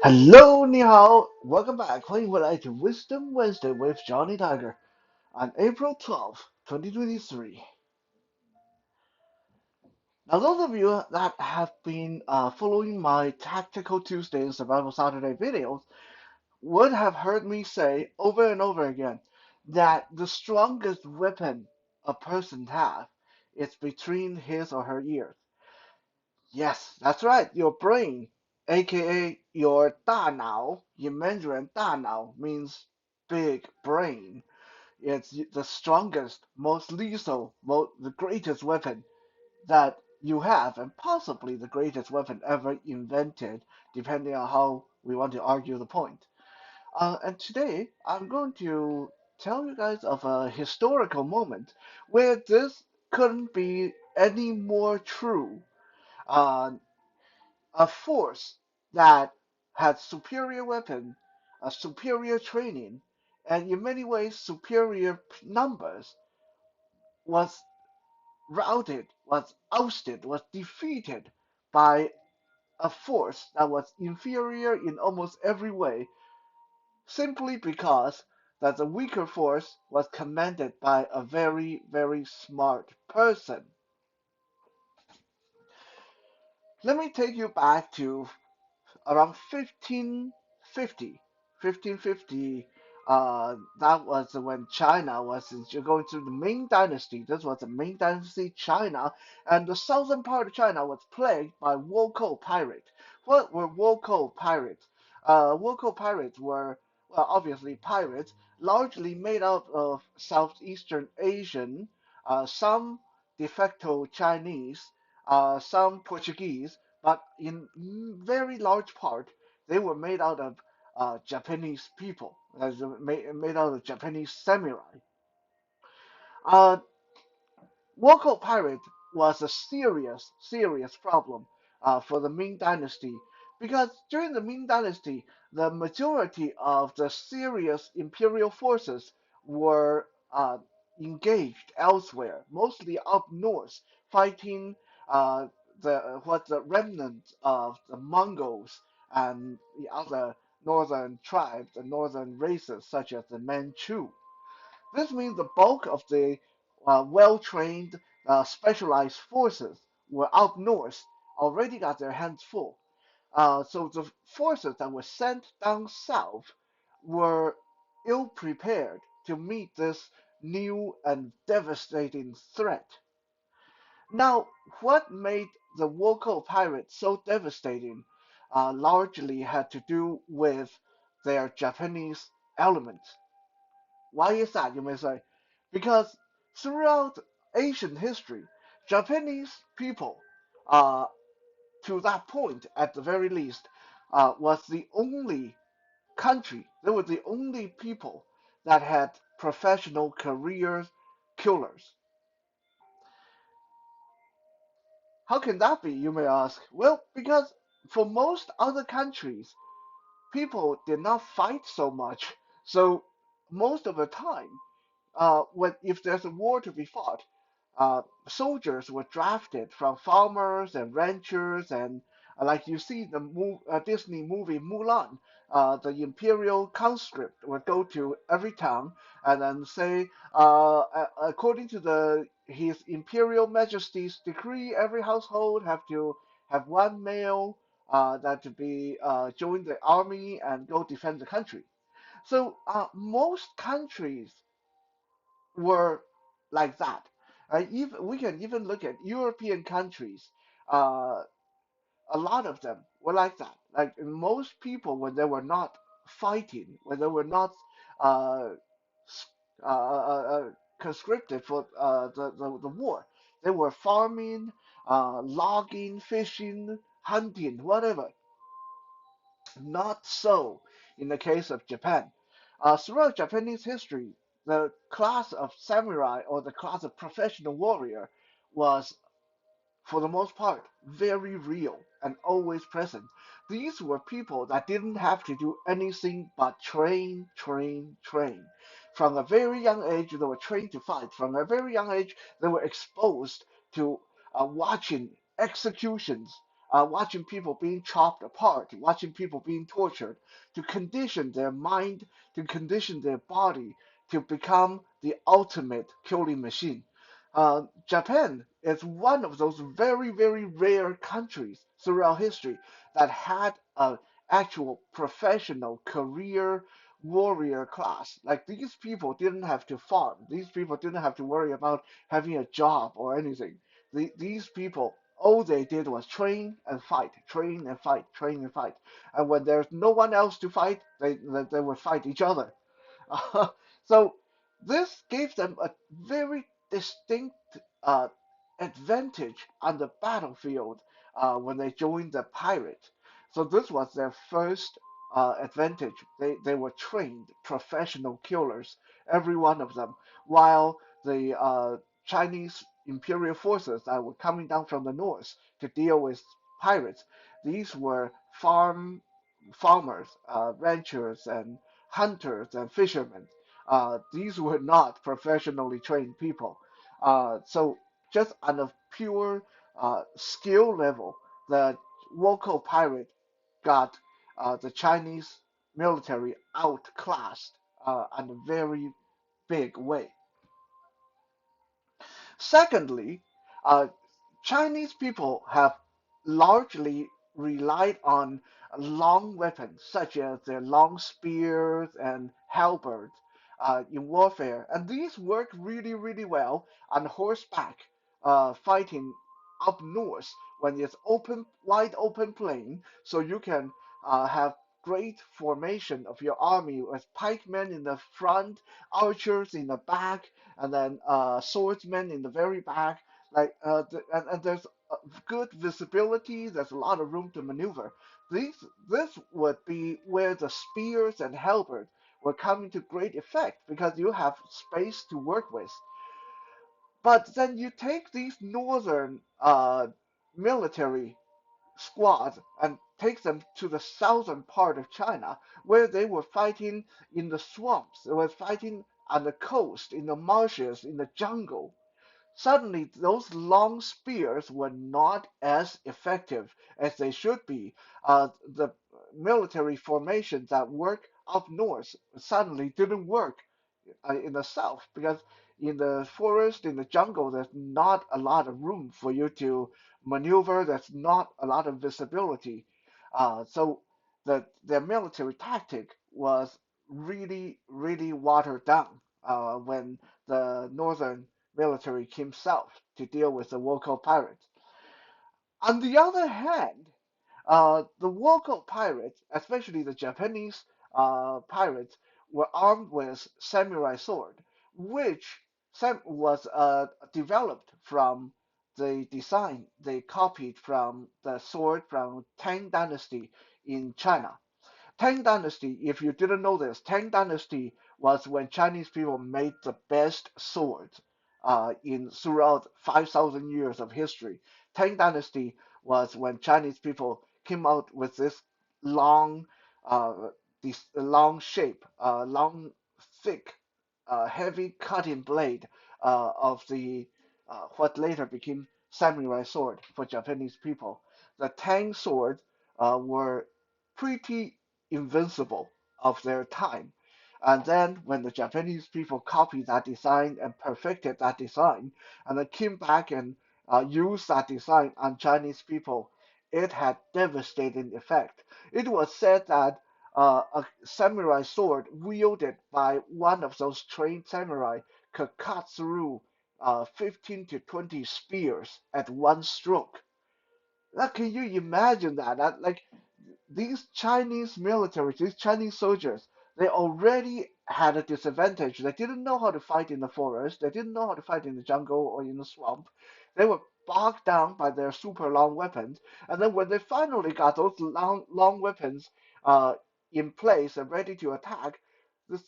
Hello, ni hao. Welcome back. 欢迎回来to Wisdom Wednesday with Johnny Tiger on April 12th, 2023. Now, those of you that have been following my Tactical Tuesday and Survival Saturday videos would have heard me say over and over again that the strongest weapon a person has is between his or her ears. Yes, that's right, your brain, aka your 大脑, in Mandarin 大脑 means big brain. It's the strongest, most lethal, the greatest weapon that you have, and possibly the greatest weapon ever invented, depending on how we want to argue the point. And today, I'm going to tell you guys of a historical moment where this couldn't be any more true. Uh, a force that had superior weapon, a superior training, and in many ways superior numbers was routed, was ousted, was defeated by a force that was inferior in almost every way, simply because that the weaker force was commanded by a very, very smart person. Let me take you back to around 1550, that was when China was going through the Ming Dynasty. This was the Ming Dynasty China, and the southern part of China was plagued by Wokou pirates. What were Wokou pirates? Wokou pirates were, well, obviously pirates, largely made up of Southeastern Asian, some de facto Chinese, some Portuguese, but in very large part, they were made out of Japanese people, made out of Japanese samurai. Uh, Local pirate was a serious, serious problem for the Ming Dynasty because during the Ming Dynasty, the majority of the serious imperial forces were engaged elsewhere, mostly up north, fighting the remnants of the Mongols and the other northern tribes and northern races such as the Manchu. This means the bulk of the well-trained, specialized forces were up north, already got their hands full. So the forces that were sent down south were ill-prepared to meet this new and devastating threat. Now, what made the Wokou pirates so devastating largely had to do with their Japanese element. Why is that, you may say? Because throughout Asian history, Japanese people, uh, to that point at the very least, was the only country, they were the only people that had professional career killers. How can that be, you may ask? Well, because for most other countries, people did not fight so much. So most of the time, when if there's a war to be fought, soldiers were drafted from farmers and ranchers, and like you see the Disney movie Mulan, the imperial conscript would go to every town and then say, according to the His Imperial Majesty's decree, every household have to have one male that to be join the army and go defend the country. So most countries were like that. Even we can even look at European countries. Uh, a lot of them were like that. Like most people, when they were not fighting, when they were not uh, conscripted for the war, they were farming, logging, fishing, hunting, whatever. Not so in the case of Japan. Throughout Japanese history, the class of samurai or the class of professional warrior was, for the most part, very real and always present. These were people that didn't have to do anything but train, train, train. From a very young age, they were trained to fight. From a very young age, they were exposed to watching executions, watching people being chopped apart, watching people being tortured, to condition their mind, to condition their body to become the ultimate killing machine. Japan is one of those very, very rare countries throughout history that had an actual professional career warrior class. Like these people didn't have to farm. These people didn't have to worry about having a job or anything. These people, all they did was train and fight, train and fight, train and fight. And when there's no one else to fight, they would fight each other. So this gave them a very distinct uh, advantage on the battlefield when they joined the pirate. So this was their first advantage. They were trained professional killers, every one of them, while the Chinese imperial forces that were coming down from the north to deal with pirates, these were farmers, ranchers, and hunters and fishermen. These were not professionally trained people. So just on a pure skill level, the local pirate got the Chinese military outclassed in a very big way. Secondly, uh, Chinese people have largely relied on long weapons, such as their long spears and halberds, in warfare, and these work really, really well on horseback, fighting up north when it's open, wide open plain, so you can have great formation of your army with pikemen in the front, archers in the back, and then swordsmen in the very back. And there's good visibility. There's a lot of room to maneuver. This would be where the spears and halberd will come into great effect because you have space to work with. But then you take these northern military squads and take them to the southern part of China, where they were fighting in the swamps, they were fighting on the coast, in the marshes, in the jungle. Suddenly, those long spears were not as effective as they should be. The military formations that work up north suddenly didn't work in the south because in the forest, in the jungle, there's not a lot of room for you to maneuver. There's not a lot of visibility. So their military tactic was really, really watered down when the northern military came south to deal with the local pirates. On the other hand, the local pirates, especially the Japanese pirates, were armed with samurai sword, which was developed from the design they copied from the sword from Tang Dynasty in China. Tang Dynasty, if you didn't know this, Tang Dynasty was when Chinese people made the best swords in throughout 5,000 years of history. Tang Dynasty was when Chinese people came out with long, this long shape, long, thick, heavy cutting blade of the what later became samurai sword for Japanese people. The Tang swords were pretty invincible of their time. And then when the Japanese people copied that design and perfected that design, and then came back and used that design on Chinese people, it had devastating effect. It was said that a samurai sword wielded by one of those trained samurai could cut through 15 to 20 spears at one stroke. Now, can you imagine that? Like these Chinese military, these Chinese soldiers, they already had a disadvantage. They didn't know how to fight in the forest. They didn't know how to fight in the jungle or in the swamp. They were bogged down by their super long weapons. And then when they finally got those long weapons uh, in place and ready to attack, this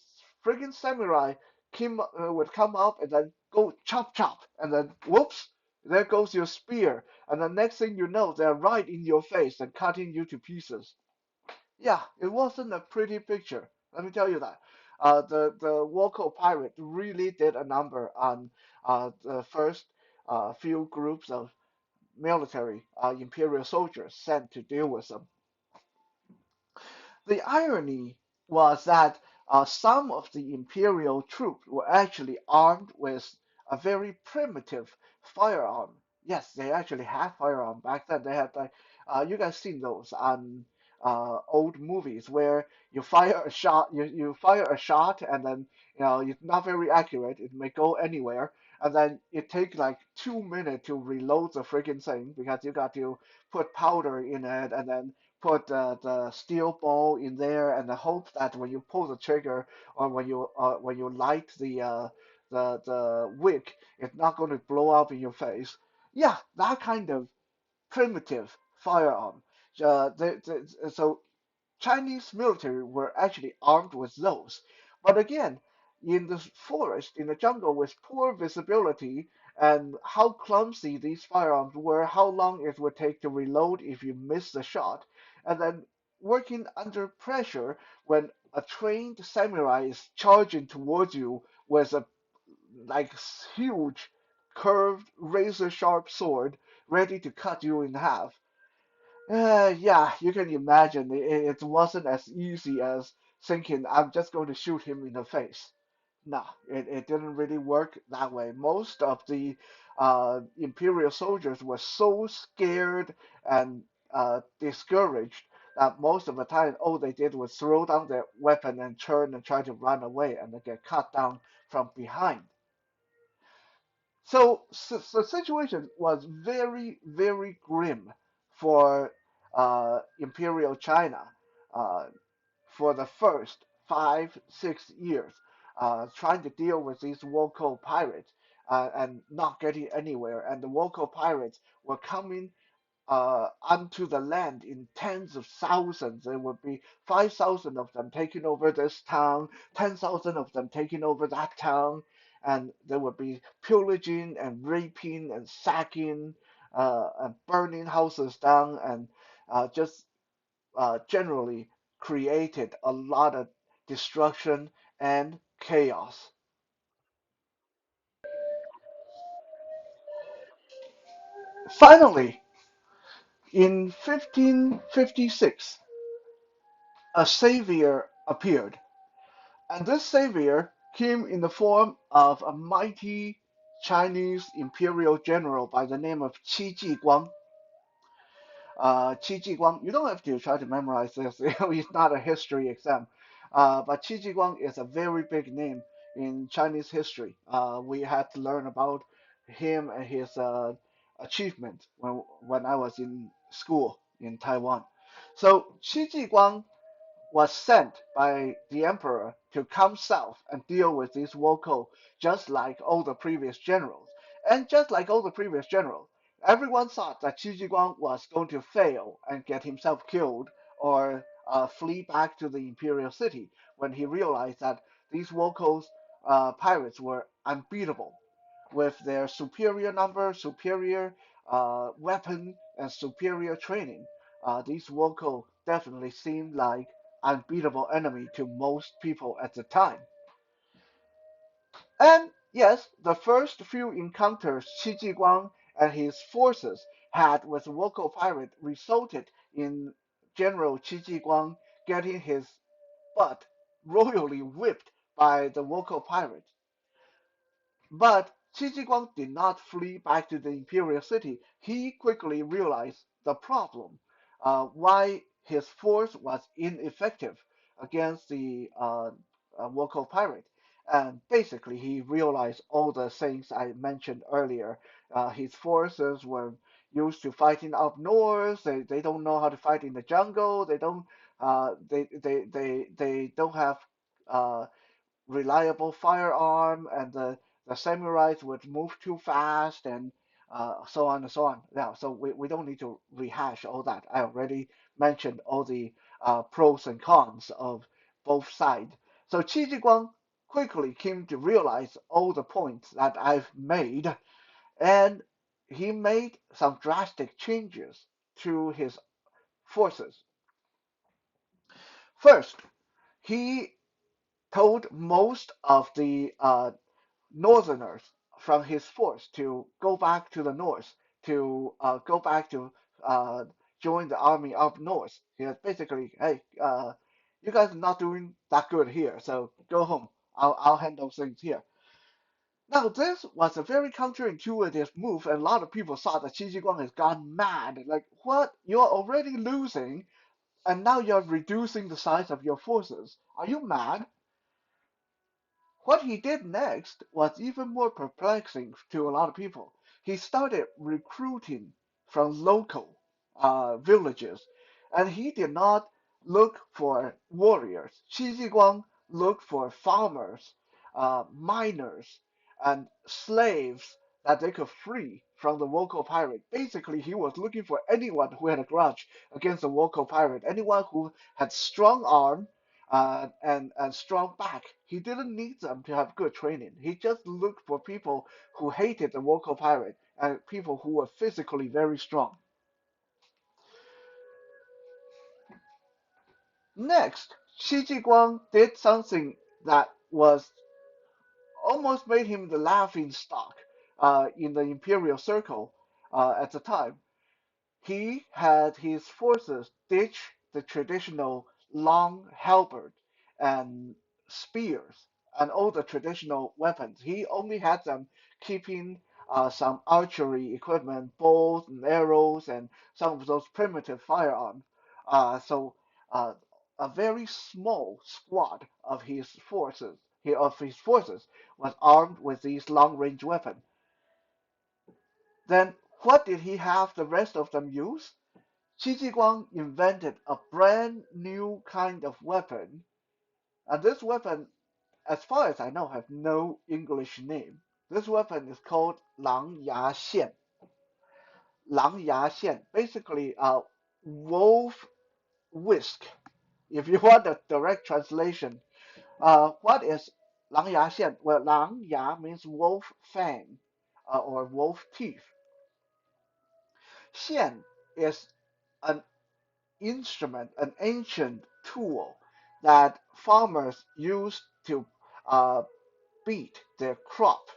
friggin' samurai would come up and then go chop chop, and then whoops, there goes your spear. And the next thing you know, they're right in your face and cutting you to pieces. Yeah, it wasn't a pretty picture. Let me tell you that. The local pirate really did a number on the first few groups of military, imperial soldiers sent to deal with them. The irony was that some of the imperial troops were actually armed with a very primitive firearm. Yes, they actually had firearm back then. They had like you guys seen those on old movies where you fire a shot, and then it's not very accurate. It may go anywhere, and then it take like 2 minutes to reload the freaking thing because you got to put powder in it, and then put the steel ball in there and hope that when you pull the trigger or when you light the wick, it's not going to blow up in your face. Yeah, that kind of primitive firearm. So Chinese military were actually armed with those. But again, in the forest, in the jungle, with poor visibility and how clumsy these firearms were, how long it would take to reload if you miss the shot, and then working under pressure when a trained samurai is charging towards you with a like huge curved razor sharp sword ready to cut you in half. Yeah, you can imagine it wasn't as easy as thinking I'm just going to shoot him in the face. No, it didn't really work that way. Most of the Imperial soldiers were so scared and discouraged that most of the time all they did was throw down their weapon and turn and try to run away and then get cut down from behind. So the situation was very, very grim for Imperial China uh, for the first 5, 6 years, trying to deal with these local pirates and not getting anywhere. And the local pirates were coming onto the land in tens of thousands. There would be 5,000 of them taking over this town, 10,000 of them taking over that town, and there would be pillaging and raping and sacking and burning houses down and just generally created a lot of destruction and chaos. Finally, in 1556, a savior appeared. And this savior came in the form of a mighty Chinese imperial general by the name of Qi Ji Qi Ji you don't have to try to memorize this, it's not a history exam. But Qi Ji is a very big name in Chinese history. We had to learn about him and his achievement when I was in school in Taiwan. So Qi Ji was sent by the emperor to come south and deal with these local, just like all the previous generals. And just like all the previous generals, everyone thought that Qi Ji was going to fail and get himself killed or flee back to the imperial city when he realized that these local pirates were unbeatable with their superior number, superior weapon, and superior training. These local definitely seemed like unbeatable enemy to most people at the time. And yes, the first few encounters Qi Ji and his forces had with local pirate resulted in General Qi Ji getting his butt royally whipped by the local pirates. But Qi Ji did not flee back to the imperial city. He quickly realized the problem, why his force was ineffective against the local pirate. And basically, he realized all the things I mentioned earlier. His forces were used to fighting up north. They don't know how to fight in the jungle. They don't have uh, reliable firearm, and the samurais would move too fast, and so on and so on. Yeah, so we don't need to rehash all that. I already mentioned all the pros and cons of both sides. So Qi Ji quickly came to realize all the points that I've made, and he made some drastic changes to his forces. First, he told most of the northerners from his force to go back to the north to go back to uh, join the army up north. He was basically, hey, you guys are not doing that good here, so go home. I'll handle things here. Now, this was a very counterintuitive move, and a lot of people thought that Qi Ji has gone mad. Like, what? You're already losing, and now you're reducing the size of your forces. Are you mad? What he did next was even more perplexing to a lot of people. He started recruiting from local villages, and he did not look for warriors. Qi Jiguang looked for farmers, miners, and slaves that they could free from the local pirate. Basically, he was looking for anyone who had a grudge against the local pirate, anyone who had strong arm and strong back. He didn't need them to have good training. He just looked for people who hated the local pirate and people who were physically very strong. Next, Shi Jiguang did something that was almost made him the laughing stock in the imperial circle at the time. He had his forces ditch the traditional long halberd and spears and all the traditional weapons. He only had them keeping some archery equipment, bows and arrows, and some of those primitive firearms. So uh, a very small squad of his forces was armed with these long-range weapons. Then what did he have the rest of them use? Qi Jiguang invented a brand new kind of weapon, and this weapon, as far as I know, has no English name. This weapon is called Lang Ya Xian. Lang Ya Xian, basically wolf whisk. If you want a direct translation, what is Lang Ya Xian? Well, Lang Ya means wolf fang or wolf teeth. Xian is an instrument, an ancient tool that farmers used to uh, beat their crop,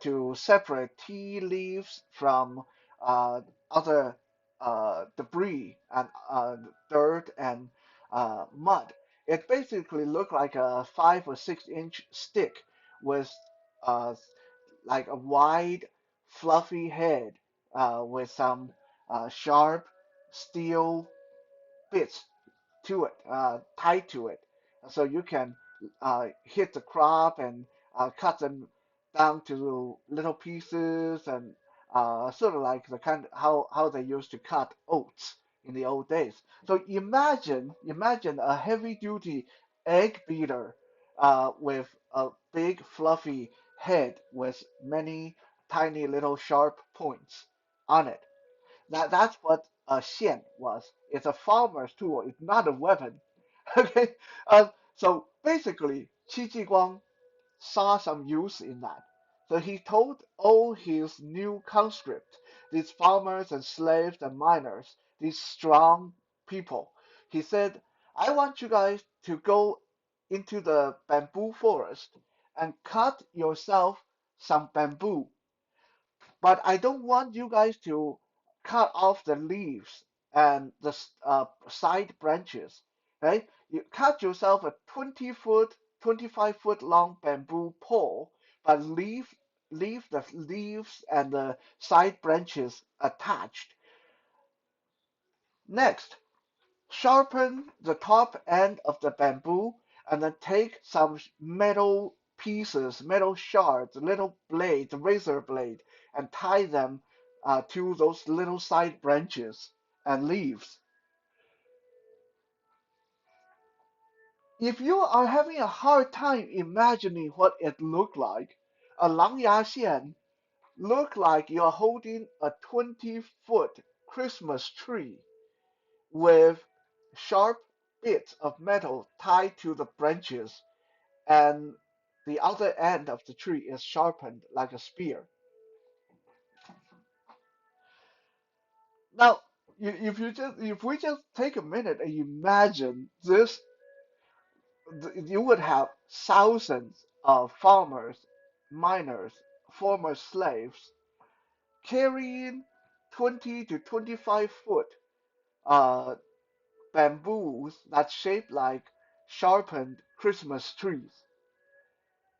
to separate tea leaves from uh, other debris and dirt and mud. It basically looked like a 5 or 6 inch stick with uh, like a wide, fluffy head with some sharp steel bits to it, tied to it, so you can hit the crop and cut them down to little pieces and sort of like the kind how they used to cut oats in the old days. So imagine a heavy duty egg beater with a big fluffy head with many tiny little sharp points on it. That's what a xian was. It's a farmer's tool. It's not a weapon. Okay. So basically, Qi Jiguang saw some use in that. So he told all his new conscript, these farmers and slaves and miners, these strong people, he said, I want you guys to go into the bamboo forest and cut yourself some bamboo, but I don't want you guys to cut off the leaves and the side branches, right? You cut yourself a 20-foot, 25-foot long bamboo pole, but leave the leaves and the side branches attached. Next, sharpen the top end of the bamboo and then take some metal pieces, metal shards, little blades, razor blade, and tie them to those little side branches and leaves. If you are having a hard time imagining what it looked like, a Lang Ya Xian looked like you're holding a 20-foot Christmas tree with sharp bits of metal tied to the branches, and the other end of the tree is sharpened like a spear. Now, if we just take a minute and imagine this, you would have thousands of farmers, miners, former slaves carrying 20 to 25 foot uh, bamboos that shaped like sharpened Christmas trees.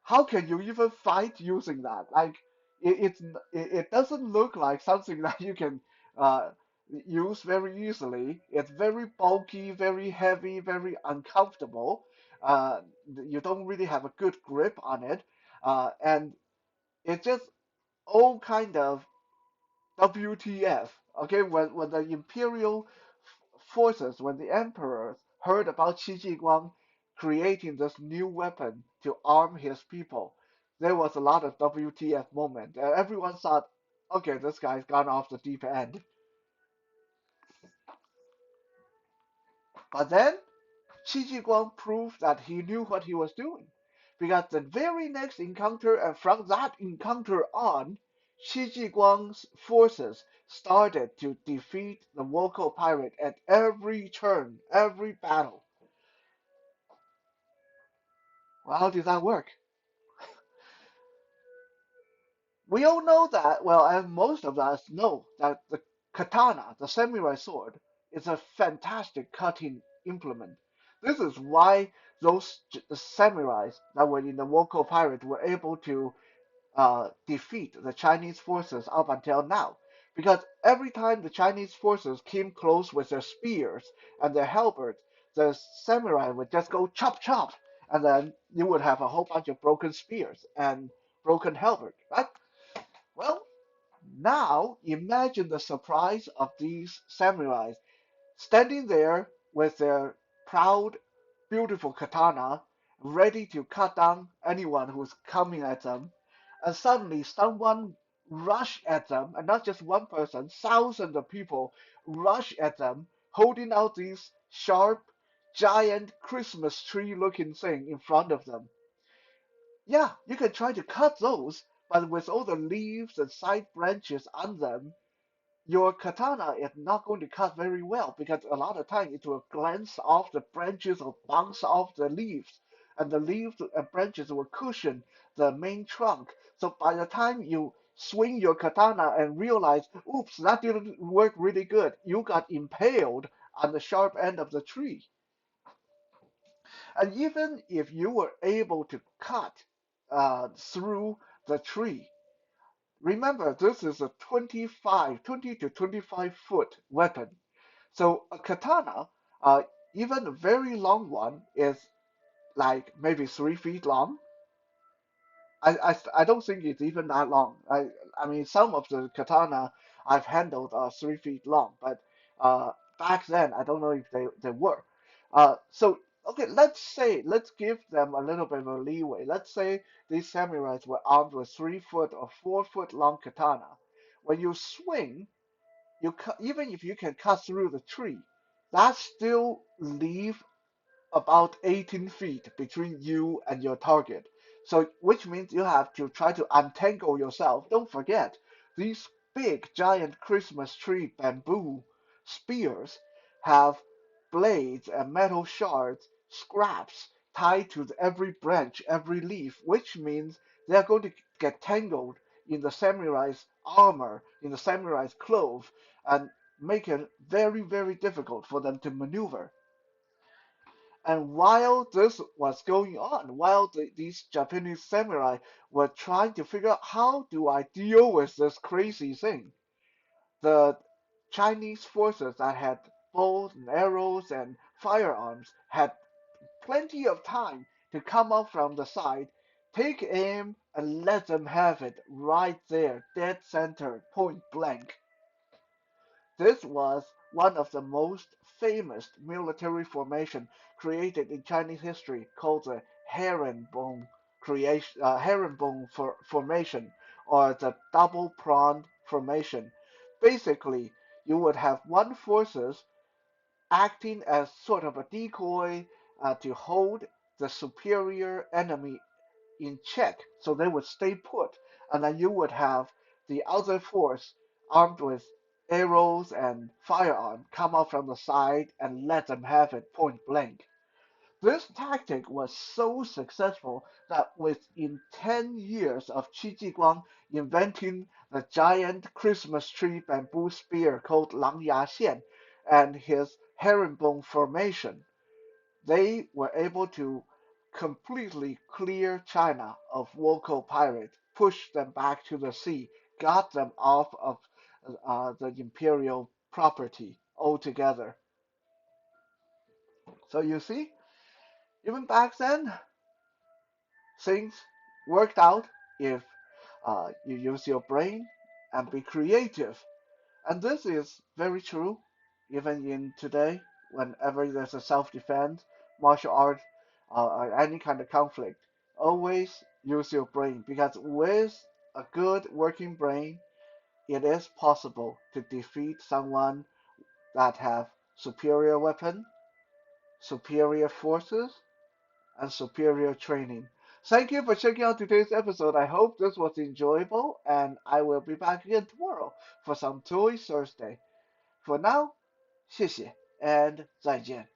How can you even fight using that? Like it doesn't look like something that you can uh, use very easily. It's very bulky, very heavy, very uncomfortable. Uh, you don't really have a good grip on it, and it's just all kind of WTF. Okay, when the imperial forces, when the emperors heard about Qi Ji Guang creating this new weapon to arm his people, there was a lot of WTF moment. Everyone thought, okay, this guy's gone off the deep end. But then Qi Ji Guang proved that he knew what he was doing. Because the very next encounter, and from that encounter on, Qi Ji Guang's forces started to defeat the local pirate at every turn, every battle. Well, how did that work? We all know that, well, and most of us know that the katana, the samurai sword, is a fantastic cutting implement. This is why those samurais that were in the local pirate were able to defeat the Chinese forces up until now. Because every time the Chinese forces came close with their spears and their halberds, the samurai would just go chop chop, and then you would have a whole bunch of broken spears and broken halberd, right? Well, now imagine the surprise of these samurais standing there with their proud, beautiful katana, ready to cut down anyone who's coming at them, and suddenly someone rush at them, and not just one person, thousands of people rush at them, holding out these sharp, giant Christmas tree looking thing in front of them. Yeah, you can try to cut those, but with all the leaves and side branches on them, your katana is not going to cut very well because a lot of time it will glance off the branches or bounce off the leaves, and the leaves and branches will cushion the main trunk. So by the time you swing your katana and realize, oops, that didn't work really good, you got impaled on the sharp end of the tree. And even if you were able to cut through the tree, remember this is a 20 to 25 foot weapon. So a katana, even a very long one, is like maybe 3 feet long. I don't think it's even that long. I mean, some of the katana I've handled are 3 feet long, but back then I don't know if they were. So okay, let's give them a little bit of a leeway. Let's say these samurais were armed with 3 foot or 4 foot long katana. When you swing, even if you can cut through the tree, that still leave about 18 feet between you and your target. So, which means you have to try to untangle yourself. Don't forget, these big, giant Christmas tree bamboo spears have blades and metal shards, scraps tied to every branch, every leaf, which means they are going to get tangled in the samurai's armor, in the samurai's clothes, and make it very, very difficult for them to maneuver. And while this was going on, while these Japanese samurai were trying to figure out how do I deal with this crazy thing, the Chinese forces that had bows and arrows and firearms had plenty of time to come up from the side, take aim, and let them have it right there, dead center, point blank. This was one of the most famous military formation created in Chinese history called the herringbone formation or the double-pronged formation. Basically, you would have one forces acting as sort of a decoy to hold the superior enemy in check, so they would stay put, and then you would have the other force armed with arrows and firearm come out from the side and let them have it point blank. This tactic was so successful that within 10 years of Qi Jiguang inventing the giant Christmas tree bamboo spear called Lang Ya Xian and his herringbone formation, they were able to completely clear China of local pirates, push them back to the sea, got them off of the imperial property altogether. So you see, even back then, things worked out if you use your brain and be creative. And this is very true even in today, whenever there's a self-defense, martial art, or any kind of conflict. Always use your brain because with a good working brain, it is possible to defeat someone that have superior weapon, superior forces, and superior training. Thank you for checking out today's episode. I hope this was enjoyable, and I will be back again tomorrow for some Toy Thursday. For now, 谢谢 and 再见。